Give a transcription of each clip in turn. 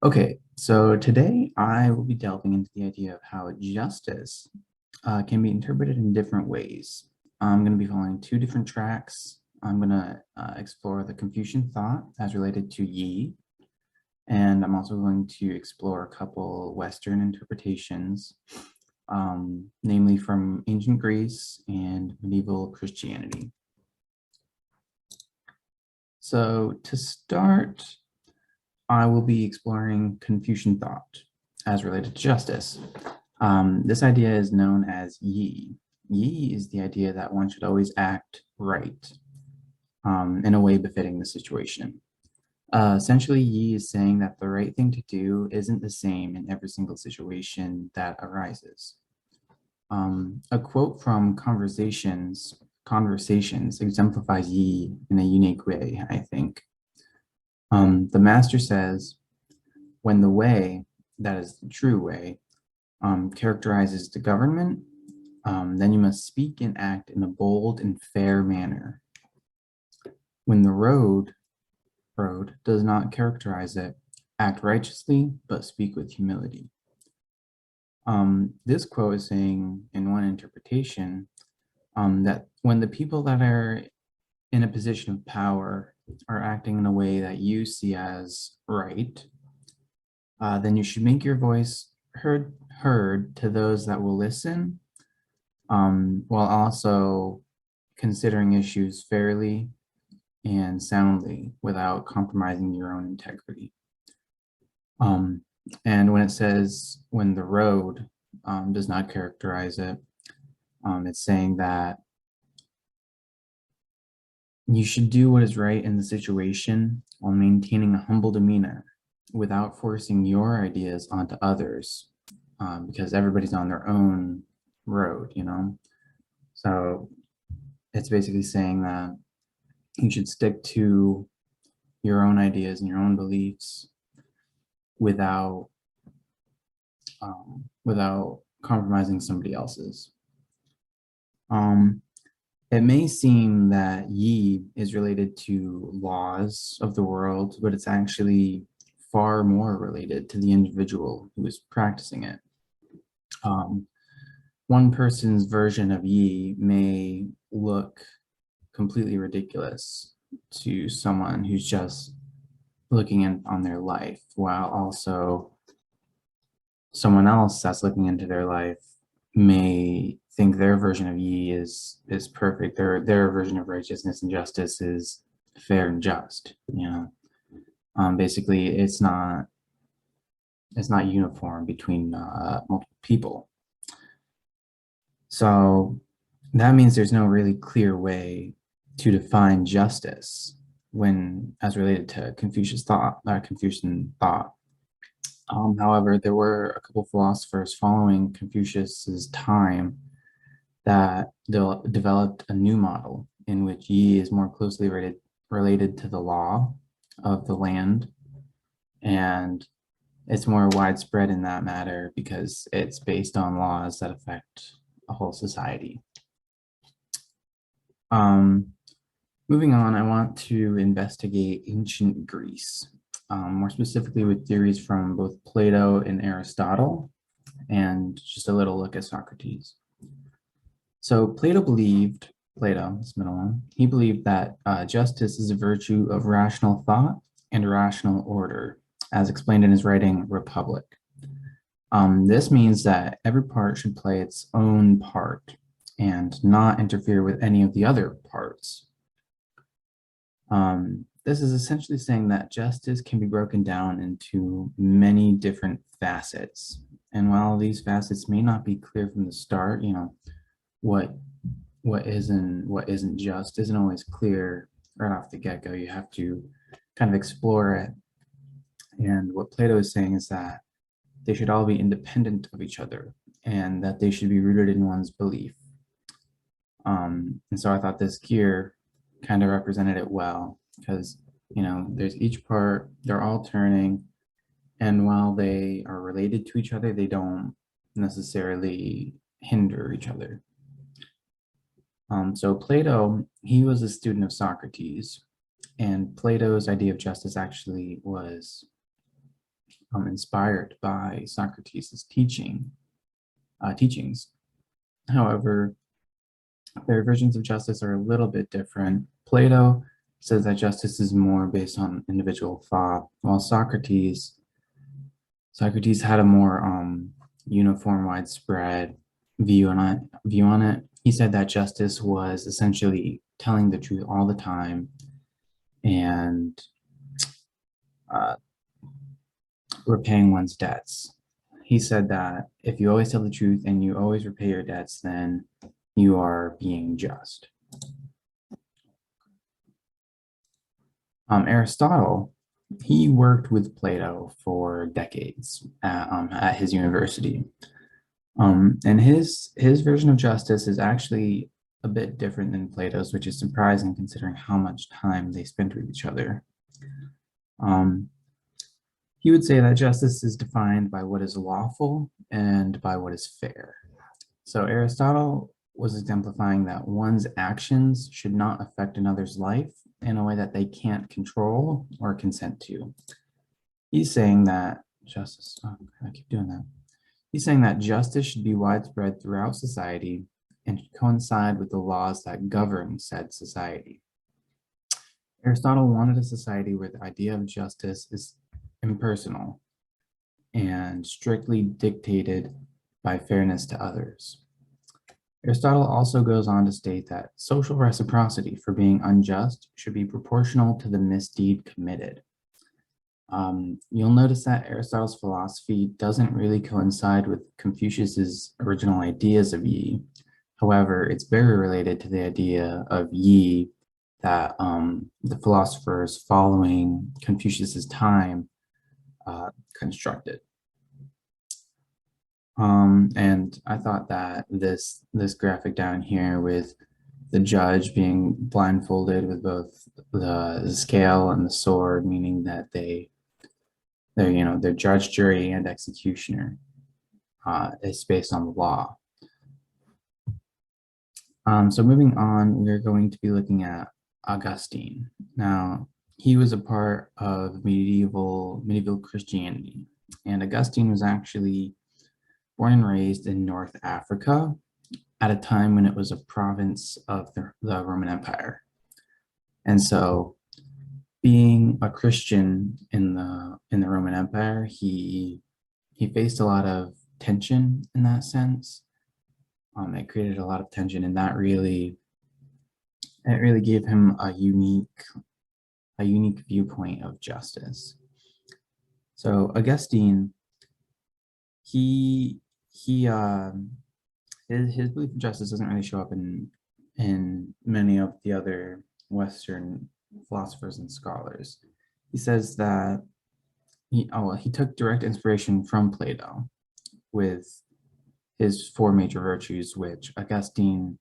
Okay, so today I will be delving into the idea of how justice can be interpreted in different ways. I'm going to be following two different tracks. I'm going to explore the Confucian thought as related to yi, and I'm also going to explore a couple Western interpretations, namely from ancient Greece and medieval Christianity. So to start, I will be exploring Confucian thought as related to justice. This idea is known as yi. Yi is the idea that one should always act right in a way befitting the situation. Essentially, yi is saying that the right thing to do isn't the same in every single situation that arises. A quote from Conversations exemplifies yi in a unique way, I think. The master says, when the way, that is the true way, characterizes the government, then you must speak and act in a bold and fair manner. When the road does not characterize it, act righteously, but speak with humility. This quote is saying, in one interpretation, that when the people that are in a position of power are acting in a way that you see as right, then you should make your voice heard to those that will listen, while also considering issues fairly and soundly without compromising your own integrity. And when it says when the road does not characterize it, it's saying that you should do what is right in the situation while maintaining a humble demeanor without forcing your ideas onto others, because everybody's on their own road, you know? So it's basically saying that you should stick to your own ideas and your own beliefs without without compromising somebody else's. It may seem that yi is related to laws of the world, but it's actually far more related to the individual who is practicing it. One person's version of yi may look completely ridiculous to someone who's just looking on their life, while also someone else that's looking into their life may think their version of yi is perfect. Their version of righteousness and justice is fair and just. You know, basically, it's not uniform between multiple people. So that means there's no really clear way to define justice when as related to Confucian thought. However, there were a couple philosophers following Confucius's time that developed a new model in which yi is more closely related to the law of the land, and it's more widespread in that matter because it's based on laws that affect a whole society. Moving on, I want to investigate ancient Greece, more specifically with theories from both Plato and Aristotle, and just a little look at Socrates. So Plato, this middle one, he believed that justice is a virtue of rational thought and rational order, as explained in his writing Republic. This means that every part should play its own part and not interfere with any of the other parts. This is essentially saying that justice can be broken down into many different facets. And while these facets may not be clear from the start, you know, what isn't just isn't always clear right off the get-go. You have to kind of explore it. And what Plato is saying is that they should all be independent of each other and that they should be rooted in one's belief. And so I thought this gear kind of represented it well because, you know, there's each part, they're all turning, and while they are related to each other, they don't necessarily hinder each other. So Plato, he was a student of Socrates, and Plato's idea of justice actually was inspired by Socrates' teachings. However, their versions of justice are a little bit different. Plato says that justice is more based on individual thought, while Socrates had a more uniform, widespread view on it. He said that justice was essentially telling the truth all the time and uh, repaying one's debts. He said that if you always tell the truth and you always repay your debts, then you are being just. Aristotle, he worked with Plato for decades at his university. And his version of justice is actually a bit different than Plato's, which is surprising considering how much time they spent with each other. Um, he would say that justice is defined by what is lawful and by what is fair. So Aristotle was exemplifying that one's actions should not affect another's life in a way that they can't control or consent to. He's saying that justice, oh, I keep doing that. He's saying that justice should be widespread throughout society and should coincide with the laws that govern said society. Aristotle wanted a society where the idea of justice is impersonal and strictly dictated by fairness to others. Aristotle also goes on to state that social reciprocity for being unjust should be proportional to the misdeed committed. You'll notice that Aristotle's philosophy doesn't really coincide with Confucius's original ideas of yi. However, it's very related to the idea of yi that the philosophers following Confucius's time constructed. And I thought that this graphic down here with the judge being blindfolded with both the scale and the sword, meaning that they're judge, jury, and executioner, is based on the law. So moving on, we're going to be looking at Augustine. Now, he was a part of medieval Christianity, and Augustine was actually born and raised in North Africa at a time when it was a province of the Roman Empire. And so being a Christian in the Roman Empire, he faced a lot of tension in that sense. It created a lot of tension, and it really gave him a unique viewpoint of justice. So Augustine, his belief in justice doesn't really show up in many of the other Western philosophers and scholars. He says that he took direct inspiration from Plato with his four major virtues, which Augustine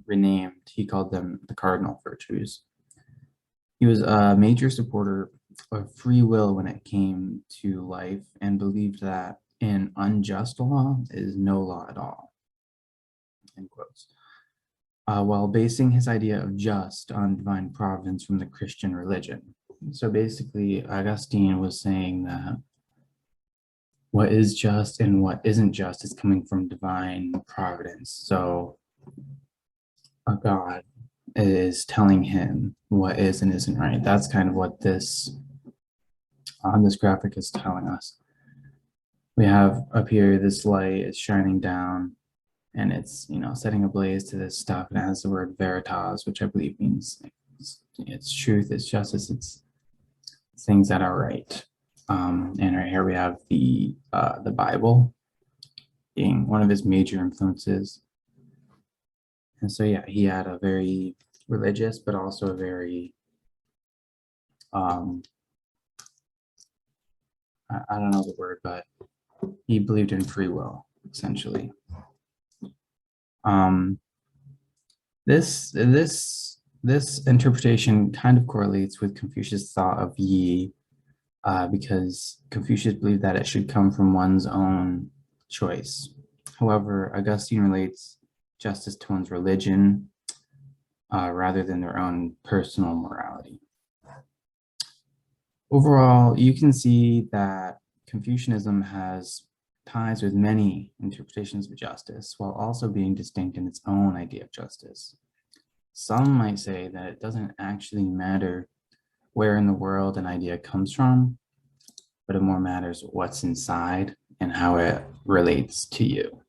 renamed. He called them the cardinal virtues. He was a major supporter of free will when it came to life and believed that an unjust law is no law at all, end quotes, while basing his idea of just on divine providence from the Christian religion. So basically, Augustine was saying that what is just and what isn't just is coming from divine providence. So a God is telling him what is and isn't right. That's kind of what this graphic is telling us. We have up here, this light is shining down and it's, setting ablaze to this stuff. And it has the word veritas, which I believe means it's truth, it's justice, it's things that are right. And right here we have the Bible being one of his major influences. And so, yeah, he had a very religious, but also a very, I don't know the word, but he believed in free will, essentially. This interpretation kind of correlates with Confucius' thought of yi, because Confucius believed that it should come from one's own choice. However, Augustine relates justice to one's religion rather than their own personal morality. Overall, you can see that Confucianism has ties with many interpretations of justice while also being distinct in its own idea of justice. Some might say that it doesn't actually matter where in the world an idea comes from, but it more matters what's inside and how it relates to you.